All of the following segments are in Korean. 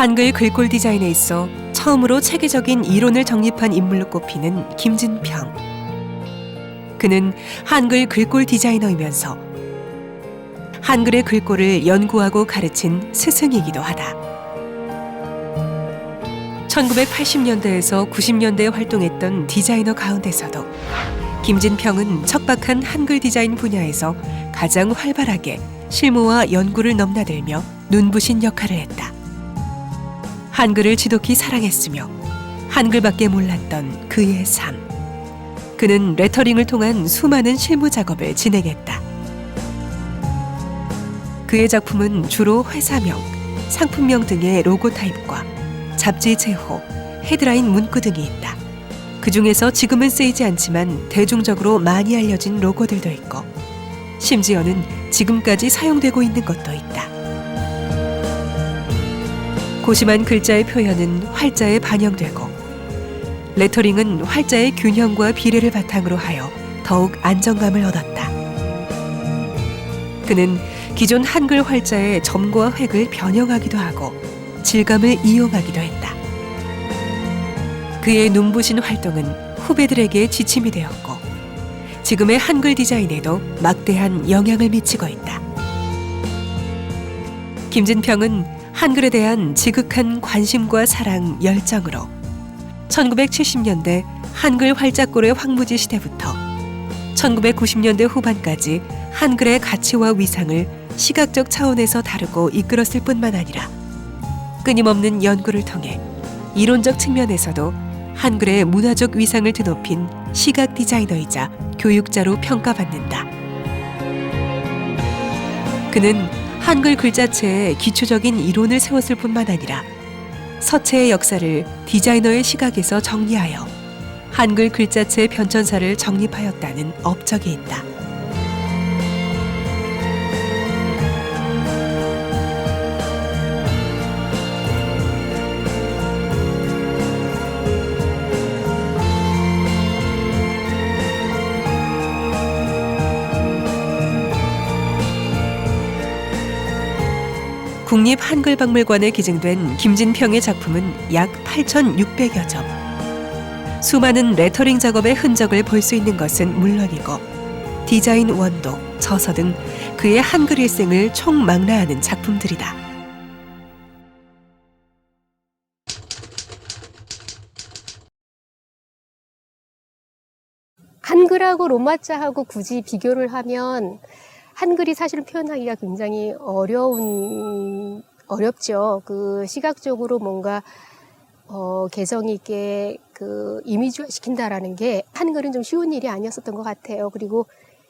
한글 글꼴 디자인에 있어 처음으로 체계적인 이론을 정립한 인물로 꼽히는 김진평. 그는 한글 글꼴 디자이너이면서 한글의 글꼴을 연구하고 가르친 스승이기도 하다. 1980년대에서 90년대에 활동했던 디자이너 가운데서도 김진평은 척박한 한글 디자인 분야에서 가장 활발하게 실무와 연구를 넘나들며 눈부신 역할을 했다. 한글을 지독히 사랑했으며 한글밖에 몰랐던 그의 삶. 그는 레터링을 통한 수많은 실무 작업을 진행했다. 그의 작품은 주로 회사명, 상품명 등의 로고 타입과 잡지 제호, 헤드라인 문구 등이 있다. 그 중에서 지금은 쓰이지 않지만 대중적으로 많이 알려진 로고들도 있고 심지어는 지금까지 사용되고 있는 것도 있다. 고심한 글자의 표현은 활자에 반영되고 레터링은 활자의 균형과 비례를 바탕으로 하여 더욱 안정감을 얻었다. 그는 기존 한글 활자의 점과 획을 변형하기도 하고 질감을 이용하기도 했다. 그의 눈부신 활동은 후배들에게 지침이 되었고 지금의 한글 디자인에도 막대한 영향을 미치고 있다. 김진평은 한글에 대한 지극한 관심과 사랑, 열정으로 1970년대 한글 활자골의 황무지 시대부터 1990년대 후반까지 한글의 가치와 위상을 시각적 차원에서 다루고 이끌었을 뿐만 아니라 끊임없는 연구를 통해 이론적 측면에서도 한글의 문화적 위상을 드높인 시각 디자이너이자 교육자로 평가받는다. 그는 한글 글자체에 기초적인 이론을 세웠을 뿐만 아니라 서체의 역사를 디자이너의 시각에서 정리하여 한글 글자체의 변천사를 정립하였다는 업적이 있다. 국립한글박물관에 기증된 김진평의 작품은 약 8,600여 점. 수많은 레터링 작업의 흔적을 볼 수 있는 것은 물론이고 디자인 원도, 저서 등 그의 한글 일생을 총망라하는 작품들이다. 한글하고 로마자하고 굳이 비교를 하면 한글이 사실은 표현하기가 굉장히 어렵죠. 그 시각적으로 뭔가 개성 있게 그 이미지화 시킨다라는 게 한글은 좀 쉬운 일이 아니었었던 것 같아요. 그리고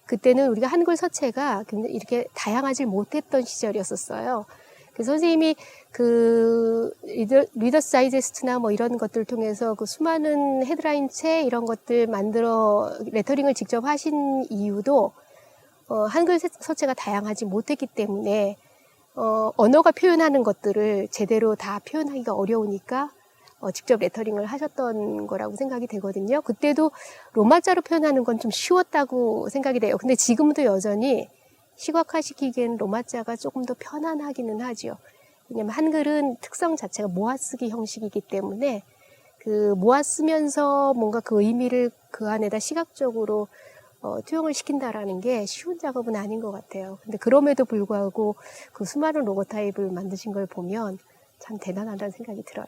그때는 우리가 한글 서체가 굉장히 이렇게 다양하지 못했던 시절이었었어요. 그 선생님이 그 리더스 다이제스트나 뭐 이런 것들 통해서 그 수많은 헤드라인 체 이런 것들 만들어 레터링을 직접 하신 이유도 한글 서체가 다양하지 못했기 때문에 언어가 표현하는 것들을 제대로 다 표현하기가 어려우니까 직접 레터링을 하셨던 거라고 생각이 되거든요. 그때도 로마자로 표현하는 건 좀 쉬웠다고 생각이 돼요. 근데 지금도 여전히 시각화시키기엔 로마자가 조금 더 편안하기는 하죠. 왜냐면 한글은 특성 자체가 모아쓰기 형식이기 때문에 그 모아쓰면서 뭔가 그 의미를 그 안에다 시각적으로 투영을 시킨다라는 게 쉬운 작업은 아닌 것 같아요. 근데 그럼에도 불구하고 그 수많은 로고 타입을 만드신 걸 보면 참 대단하다는 생각이 들어요.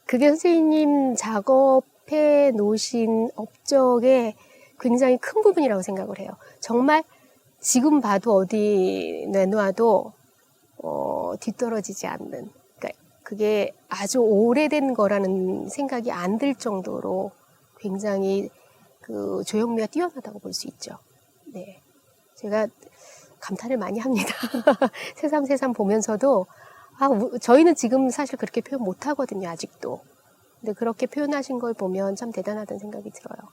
그게 선생님 작업해 놓으신 업적의 굉장히 큰 부분이라고 생각을 해요. 정말 지금 봐도 어디 내놔도 뒤떨어지지 않는, 그러니까 그게 아주 오래된 거라는 생각이 안 들 정도로 굉장히 그 조형미가 뛰어나다고 볼 수 있죠. 네, 제가 감탄을 많이 합니다. 새삼새삼 보면서도 저희는 지금 사실 그렇게 표현 못 하거든요, 아직도. 근데 그렇게 표현하신 걸 보면 참 대단하다는 생각이 들어요.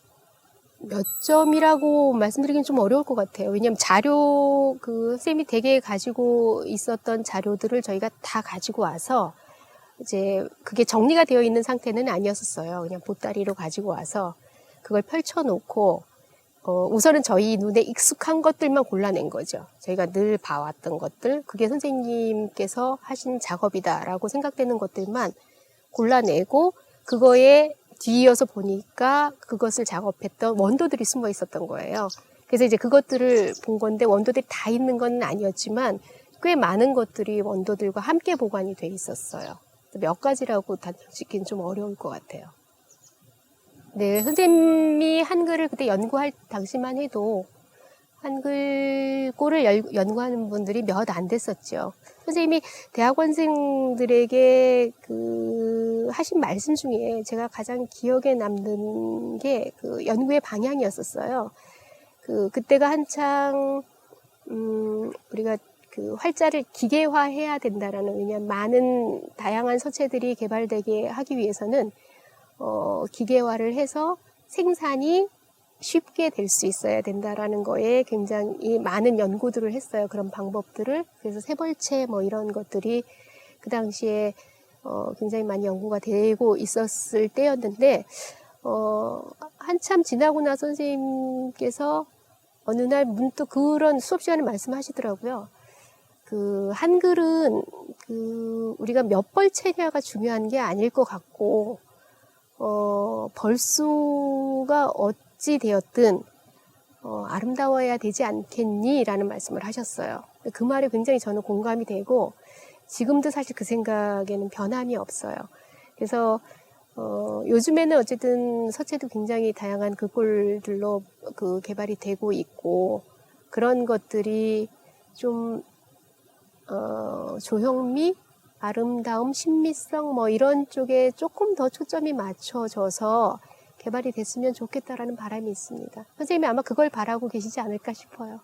몇 점이라고 말씀드리긴 좀 어려울 것 같아요. 왜냐면 자료, 쌤이 되게 가지고 있었던 자료들을 저희가 다 가지고 와서 이제 그게 정리가 되어 있는 상태는 아니었었어요. 그냥 보따리로 가지고 와서 그걸 펼쳐놓고 우선은 저희 눈에 익숙한 것들만 골라낸 거죠. 저희가 늘 봐왔던 것들, 그게 선생님께서 하신 작업이다라고 생각되는 것들만 골라내고 그거에 뒤이어서 보니까 그것을 작업했던 원도들이 숨어 있었던 거예요. 그래서 이제 그것들을 본 건데 원도들이 다 있는 건 아니었지만 꽤 많은 것들이 원도들과 함께 보관이 돼 있었어요. 몇 가지라고 단정짓기는 좀 어려울 것 같아요. 네, 선생님이 한글을 그때 연구할 당시만 해도 한글고를 연구하는 분들이 몇 안 됐었죠. 선생님이 대학원생들에게 하신 말씀 중에 제가 가장 기억에 남는 게 그 연구의 방향이었었어요. 그때가 한창 우리가 활자를 기계화해야 된다라는, 왜냐하면 많은 다양한 서체들이 개발되게 하기 위해서는 기계화를 해서 생산이 쉽게 될 수 있어야 된다라는 거에 굉장히 많은 연구들을 했어요. 그런 방법들을. 그래서 세벌체 뭐 이런 것들이 그 당시에 굉장히 많이 연구가 되고 있었을 때였는데 한참 지나고 나서 선생님께서 어느 날 문득 그런 수업 시간에 말씀하시더라고요. 한글은 우리가 몇 벌체냐가 중요한 게 아닐 것 같고 벌수가 어찌 되었든 아름다워야 되지 않겠니? 라는 말씀을 하셨어요. 그 말에 굉장히 저는 공감이 되고 지금도 사실 그 생각에는 변함이 없어요. 그래서 요즘에는 어쨌든 서체도 굉장히 다양한 글꼴들로 개발이 되고 있고 그런 것들이 좀 조형미, 아름다움, 신미성 뭐 이런 쪽에 조금 더 초점이 맞춰져서 개발이 됐으면 좋겠다라는 바람이 있습니다. 선생님이 아마 그걸 바라고 계시지 않을까 싶어요.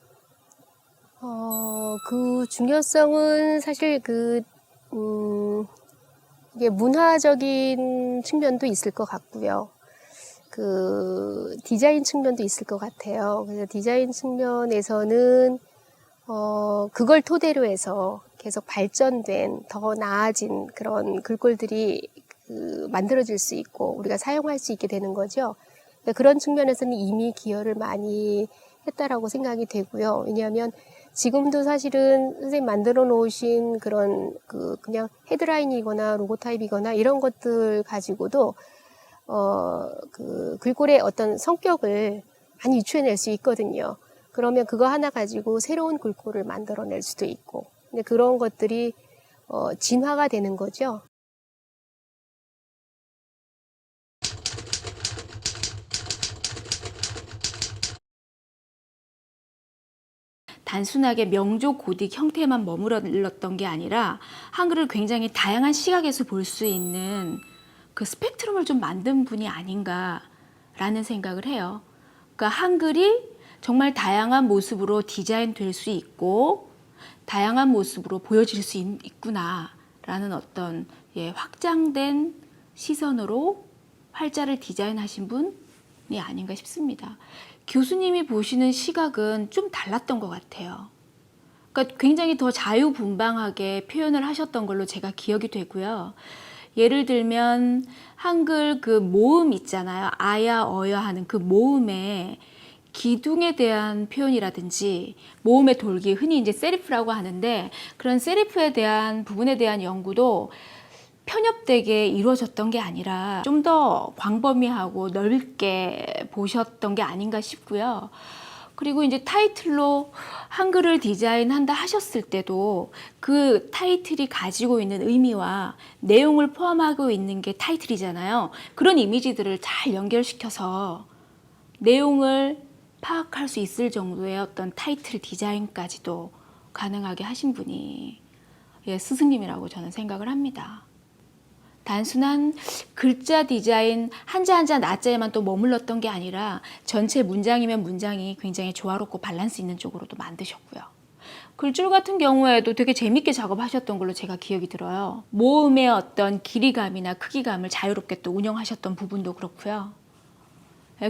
그 중요성은 사실 이게 문화적인 측면도 있을 것 같고요. 디자인 측면도 있을 것 같아요. 그래서 디자인 측면에서는 그걸 토대로 해서 계속 발전된 더 나아진 그런 글꼴들이 만들어질 수 있고 우리가 사용할 수 있게 되는 거죠. 그런 측면에서는 이미 기여를 많이 했다라고 생각이 되고요. 왜냐하면 지금도 사실은 선생님 만들어 놓으신 그런 그냥 헤드라인이거나 로고 타입이거나 이런 것들 가지고도 글꼴의 어떤 성격을 많이 유추해낼 수 있거든요. 그러면 그거 하나 가지고 새로운 글꼴을 만들어낼 수도 있고, 근데 그런 것들이 진화가 되는 거죠. 단순하게 명조 고딕 형태만 머물렀던 게 아니라 한글을 굉장히 다양한 시각에서 볼 수 있는 그 스펙트럼을 좀 만든 분이 아닌가라는 생각을 해요. 그러니까 한글이 정말 다양한 모습으로 디자인될 수 있고 다양한 모습으로 보여질 수 있구나라는 어떤 확장된 시선으로 활자를 디자인하신 분이 아닌가 싶습니다. 교수님이 보시는 시각은 좀 달랐던 것 같아요. 그러니까 굉장히 더 자유분방하게 표현을 하셨던 걸로 제가 기억이 되고요. 예를 들면 한글 그 모음 있잖아요. 아야, 어야 하는 그 모음의 기둥에 대한 표현이라든지 모음의 돌기, 흔히 이제 세리프라고 하는데 그런 세리프에 대한 부분에 대한 연구도 편협되게 이루어졌던 게 아니라 좀 더 광범위하고 넓게 보셨던 게 아닌가 싶고요. 그리고 이제 타이틀로 한글을 디자인한다 하셨을 때도 그 타이틀이 가지고 있는 의미와 내용을 포함하고 있는 게 타이틀이잖아요. 그런 이미지들을 잘 연결시켜서 내용을 파악할 수 있을 정도의 어떤 타이틀 디자인까지도 가능하게 하신 분이 스승님이라고 저는 생각을 합니다. 단순한 글자 디자인 한자 한자 낮자에만 또 머물렀던 게 아니라 전체 문장이면 문장이 굉장히 조화롭고 밸런스 있는 쪽으로도 만드셨고요. 글줄 같은 경우에도 되게 재밌게 작업하셨던 걸로 제가 기억이 들어요. 모음의 어떤 길이감이나 크기감을 자유롭게 또 운영하셨던 부분도 그렇고요.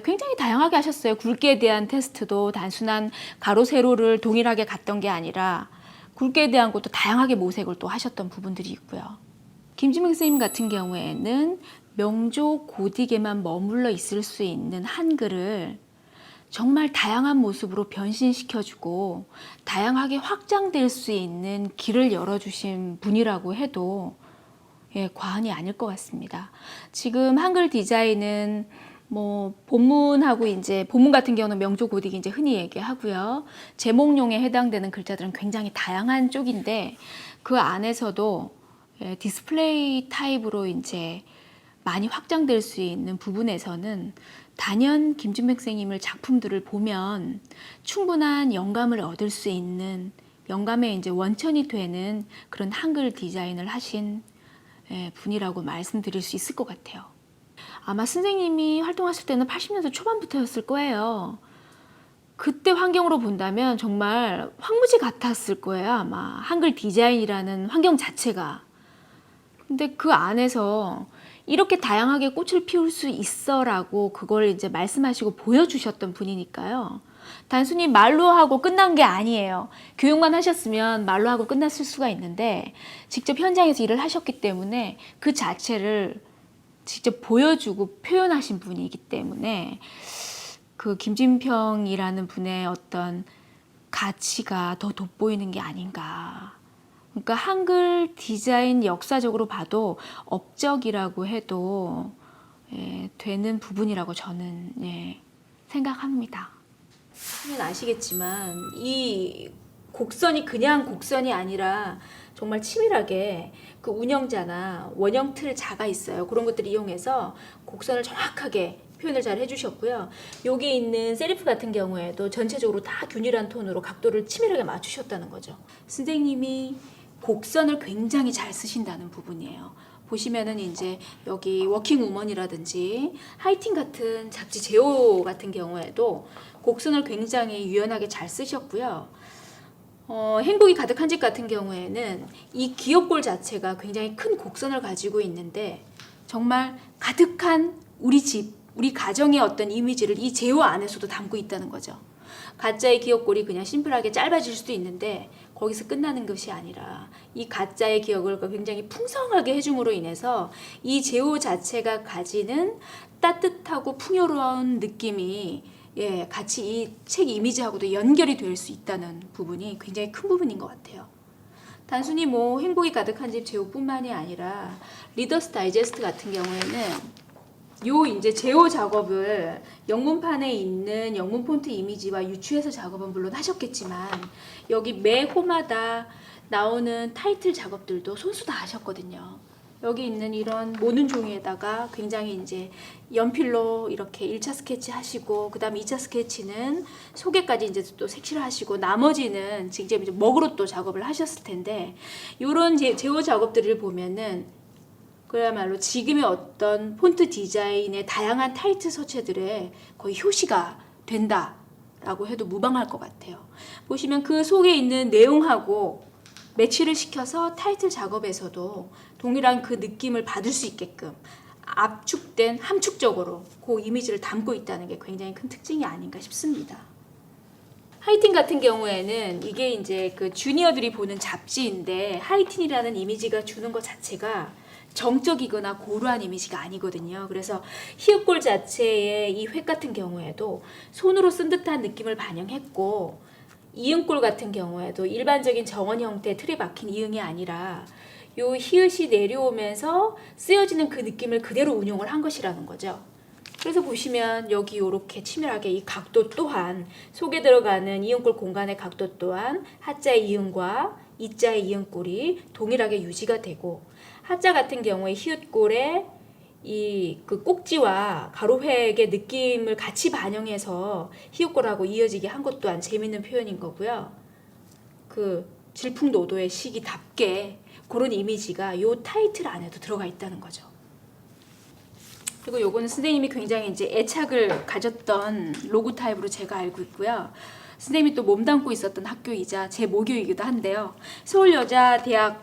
굉장히 다양하게 하셨어요. 굵기에 대한 테스트도 단순한 가로 세로를 동일하게 갔던 게 아니라 굵기에 대한 것도 다양하게 모색을 또 하셨던 부분들이 있고요. 김지명 선생님 같은 경우에는 명조 고딕에만 머물러 있을 수 있는 한글을 정말 다양한 모습으로 변신시켜주고 다양하게 확장될 수 있는 길을 열어주신 분이라고 해도 과언이 아닐 것 같습니다. 지금 한글 디자인은 뭐 본문하고 이제 본문 같은 경우는 명조 고딕 이제 흔히 얘기하고요. 제목용에 해당되는 글자들은 굉장히 다양한 쪽인데 그 안에서도 디스플레이 타입으로 이제 많이 확장될 수 있는 부분에서는 단연 김준백 선생님을 작품들을 보면 충분한 영감을 얻을 수 있는 영감의 이제 원천이 되는 그런 한글 디자인을 하신 분이라고 말씀드릴 수 있을 것 같아요. 아마 선생님이 활동하실 때는 80년대 초반부터였을 거예요. 그때 환경으로 본다면 정말 황무지 같았을 거예요. 아마 한글 디자인이라는 환경 자체가. 근데 그 안에서 이렇게 다양하게 꽃을 피울 수 있어라고 그걸 이제 말씀하시고 보여주셨던 분이니까요. 단순히 말로 하고 끝난 게 아니에요. 교육만 하셨으면 말로 하고 끝났을 수가 있는데 직접 현장에서 일을 하셨기 때문에 그 자체를 직접 보여주고 표현하신 분이기 때문에 그 김진평이라는 분의 어떤 가치가 더 돋보이는 게 아닌가. 그러니까 한글 디자인 역사적으로 봐도 업적이라고 해도 되는 부분이라고 저는 생각합니다. 아시겠지만 이 곡선이 그냥 곡선이 아니라 정말 치밀하게 그 운영자나 원형 틀 자가 있어요. 그런 것들을 이용해서 곡선을 정확하게 표현을 잘 해주셨고요. 여기 있는 세리프 같은 경우에도 전체적으로 다 균일한 톤으로 각도를 치밀하게 맞추셨다는 거죠. 선생님이 곡선을 굉장히 잘 쓰신다는 부분이에요. 보시면은 이제 여기 워킹 우먼이라든지 하이틴 같은 잡지 제호 같은 경우에도 곡선을 굉장히 유연하게 잘 쓰셨고요. 행복이 가득한 집 같은 경우에는 이 기업골 자체가 굉장히 큰 곡선을 가지고 있는데 정말 가득한 우리 집, 우리 가정의 어떤 이미지를 이 제호 안에서도 담고 있다는 거죠. 가짜의 기억골이 그냥 심플하게 짧아질 수도 있는데 거기서 끝나는 것이 아니라 이 가짜의 기억을 굉장히 풍성하게 해줌으로 인해서 이 제호 자체가 가지는 따뜻하고 풍요로운 느낌이 같이 이 책 이미지하고도 연결이 될 수 있다는 부분이 굉장히 큰 부분인 것 같아요. 단순히 뭐 행복이 가득한 집 제호뿐만이 아니라 리더스 다이제스트 같은 경우에는 요 이제 제호 작업을 영문판에 있는 영문 폰트 이미지와 유추해서 작업은 물론 하셨겠지만 여기 매 호마다 나오는 타이틀 작업들도 손수 다 하셨거든요. 여기 있는 이런 모는 종이에다가 굉장히 이제 연필로 이렇게 1차 스케치 하시고 그 다음에 2차 스케치는 소개까지 이제 또 색칠을 하시고 나머지는 직접 이제 먹으로 또 작업을 하셨을 텐데 요런 제호 작업들을 보면은 그야말로 지금의 어떤 폰트 디자인의 다양한 타이틀 서체들의 거의 효시가 된다라고 해도 무방할 것 같아요. 보시면 그 속에 있는 내용하고 매치를 시켜서 타이틀 작업에서도 동일한 그 느낌을 받을 수 있게끔 압축된 함축적으로 그 이미지를 담고 있다는 게 굉장히 큰 특징이 아닌가 싶습니다. 하이틴 같은 경우에는 이게 이제 그 주니어들이 보는 잡지인데 하이틴이라는 이미지가 주는 것 자체가 정적이거나 고루한 이미지가 아니거든요. 그래서 히읗골 자체의 이 획 같은 경우에도 손으로 쓴 듯한 느낌을 반영했고 이응골 같은 경우에도 일반적인 정원 형태 틀에 박힌 이응이 아니라 요 히읗이 내려오면서 쓰여지는 그 느낌을 그대로 운용을 한 것이라는 거죠. 그래서 보시면 여기 이렇게 치밀하게 이 각도 또한 속에 들어가는 이응골 공간의 각도 또한 하자의 이응과 이자의 이응골이 동일하게 유지가 되고 하자 같은 경우에 히읗골에 이 그 꼭지와 가로획의 느낌을 같이 반영해서 히읗골하고 이어지게 한 것 또한 재밌는 표현인 거고요. 그 질풍노도의 시기답게 그런 이미지가 요 타이틀 안에도 들어가 있다는 거죠. 그리고 요거는 선생님이 굉장히 이제 애착을 가졌던 로고 타입으로 제가 알고 있고요. 선생님이 또 몸담고 있었던 학교이자 제 모교이기도 한데요. 서울여자대학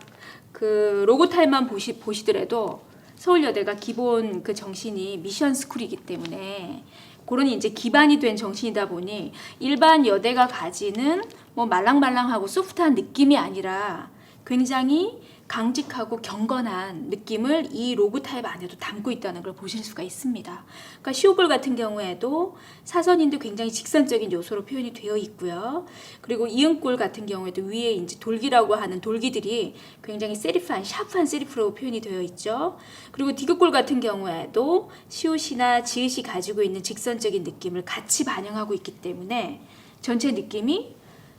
그 로고 타입만 보시더라도 서울여대가 기본 그 정신이 미션 스쿨이기 때문에 그런 이제 기반이 된 정신이다 보니 일반 여대가 가지는 뭐 말랑말랑하고 소프트한 느낌이 아니라 굉장히 강직하고 경건한 느낌을 이 로고 타입 안에도 담고 있다는 걸 보실 수가 있습니다. 그러니까 시오글 같은 경우에도 사선인도 굉장히 직선적인 요소로 표현이 되어 있고요. 그리고 이응골 같은 경우에도 위에 이제 돌기라고 하는 돌기들이 굉장히 세리프한 샤프한 세리프로 표현이 되어 있죠. 그리고 디귿골 같은 경우에도 시옷이나 지읒이 가지고 있는 직선적인 느낌을 같이 반영하고 있기 때문에 전체 느낌이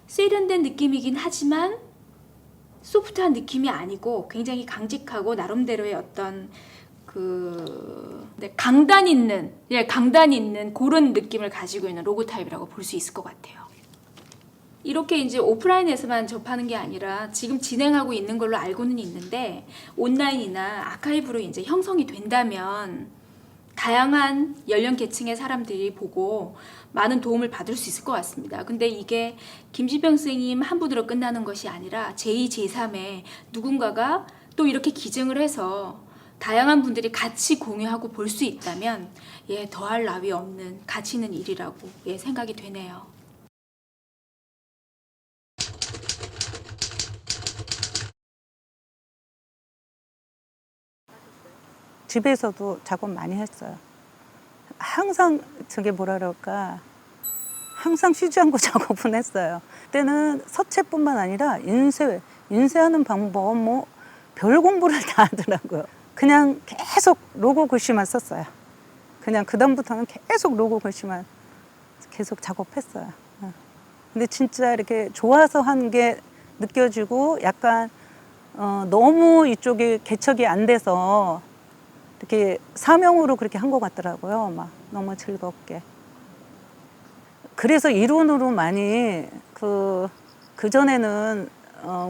세련된 느낌이긴 하지만 소프트한 느낌이 아니고 굉장히 강직하고 나름대로의 어떤 강단 있는 그런 느낌을 가지고 있는 로고 타입이라고 볼 수 있을 것 같아요. 이렇게 이제 오프라인에서만 접하는 게 아니라 지금 진행하고 있는 걸로 알고는 있는데 온라인이나 아카이브로 이제 형성이 된다면 다양한 연령 계층의 사람들이 보고 많은 도움을 받을 수 있을 것 같습니다. 근데 이게 김진평 선생님 한 분으로 끝나는 것이 아니라 제2, 제3의 누군가가 또 이렇게 기증을 해서 다양한 분들이 같이 공유하고 볼 수 있다면 더할 나위 없는 가치 있는 일이라고 생각이 되네요. 집에서도 작업 많이 했어요. 항상 항상 쉬지 않고 작업은 했어요. 그때는 서체뿐만 아니라 인쇄하는 방법 별 공부를 다 하더라고요. 그냥 계속 로고 글씨만 썼어요. 그냥 그다음부터는 계속 로고 글씨만 계속 작업했어요. 근데 진짜 이렇게 좋아서 한 게 느껴지고 약간 너무 이쪽에 개척이 안 돼서 이렇게 사명으로 그렇게 한 것 같더라고요. 막 너무 즐겁게. 그래서 이론으로 많이 그전에는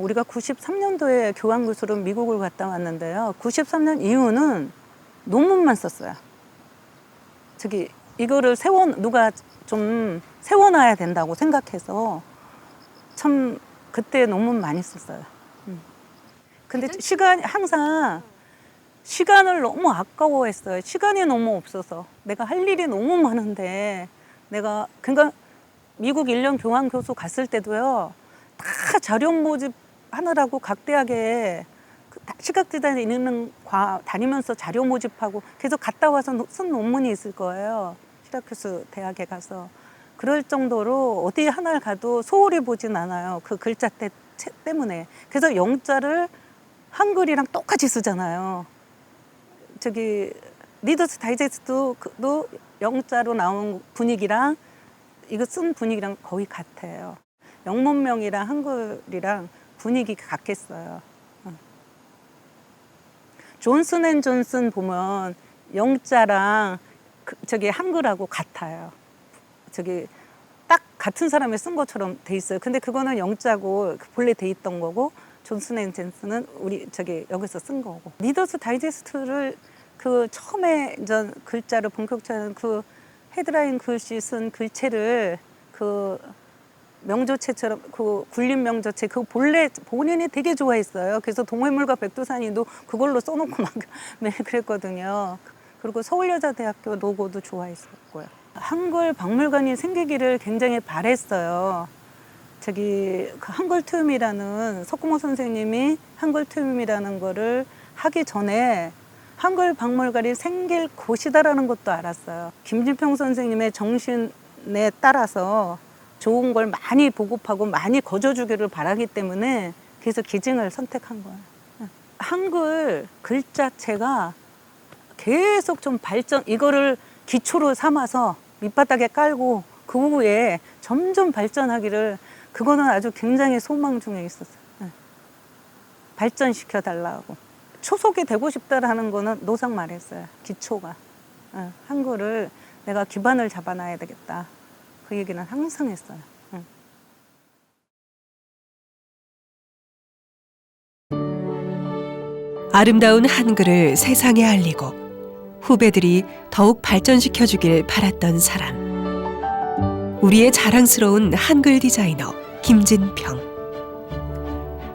우리가 93년도에 교환교수로 미국을 갔다 왔는데요. 93년 이후는 논문만 썼어요. 이거를 누가 좀 세워놔야 된다고 생각해서 참 그때 논문 많이 썼어요. 근데 항상 시간을 너무 아까워했어요. 시간이 너무 없어서. 내가 할 일이 너무 많은데 그러니까 미국 1년 교환 교수 갔을 때도요. 다 자료 모집하느라고 각 대학에 시각디자인 있는 다니면서 자료 모집하고 계속 갔다 와서 쓴 논문이 있을 거예요. 시라큐스 대학에 가서. 그럴 정도로 어디 하나를 가도 소홀히 보진 않아요. 그 글자 때문에. 그래서 영자를 한글이랑 똑같이 쓰잖아요. 리더스 다이제스트도 영자로 나온 분위기랑 이거 쓴 분위기랑 거의 같아요. 영문명이랑 한글이랑 분위기가 같겠어요. 존슨 앤 존슨 보면 영자랑 한글하고 같아요. 딱 같은 사람이 쓴 것처럼 돼 있어요. 근데 그거는 영자고 본래 돼 있던 거고 존슨 앤 존슨은 여기서 쓴 거고. 리더스 다이제스트를 처음에 이제 글자를 본격적인 헤드라인 글씨 쓴 글체를 명조체처럼 굴림 명조체 본인이 되게 좋아했어요. 그래서 동해물과 백두산이도 그걸로 써놓고 막 그랬거든요. 그리고 서울여자대학교 로고도 좋아했었고요. 한글 박물관이 생기기를 굉장히 바랬어요. 한글투움이라는 석구모 선생님이 한글투움이라는 거를 하기 전에 한글 박물관이 생길 곳이다라는 것도 알았어요. 김진평 선생님의 정신에 따라서 좋은 걸 많이 보급하고 많이 거저주기를 바라기 때문에 그래서 기증을 선택한 거예요. 한글 글자체가 계속 좀 이거를 기초로 삼아서 밑바닥에 깔고 그 후에 점점 발전하기를 그거는 아주 굉장히 소망 중에 있었어요. 발전시켜 달라고. 초속이 되고 싶다라는 거는 노상 말했어요. 기초가. 한글을 내가 기반을 잡아놔야 되겠다. 그 얘기는 항상 했어요. 아름다운 한글을 세상에 알리고 후배들이 더욱 발전시켜주길 바랐던 사람. 우리의 자랑스러운 한글 디자이너 김진평.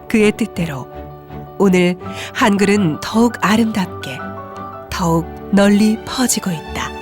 그의 뜻대로 오늘 한글은 더욱 아름답게, 더욱 널리 퍼지고 있다.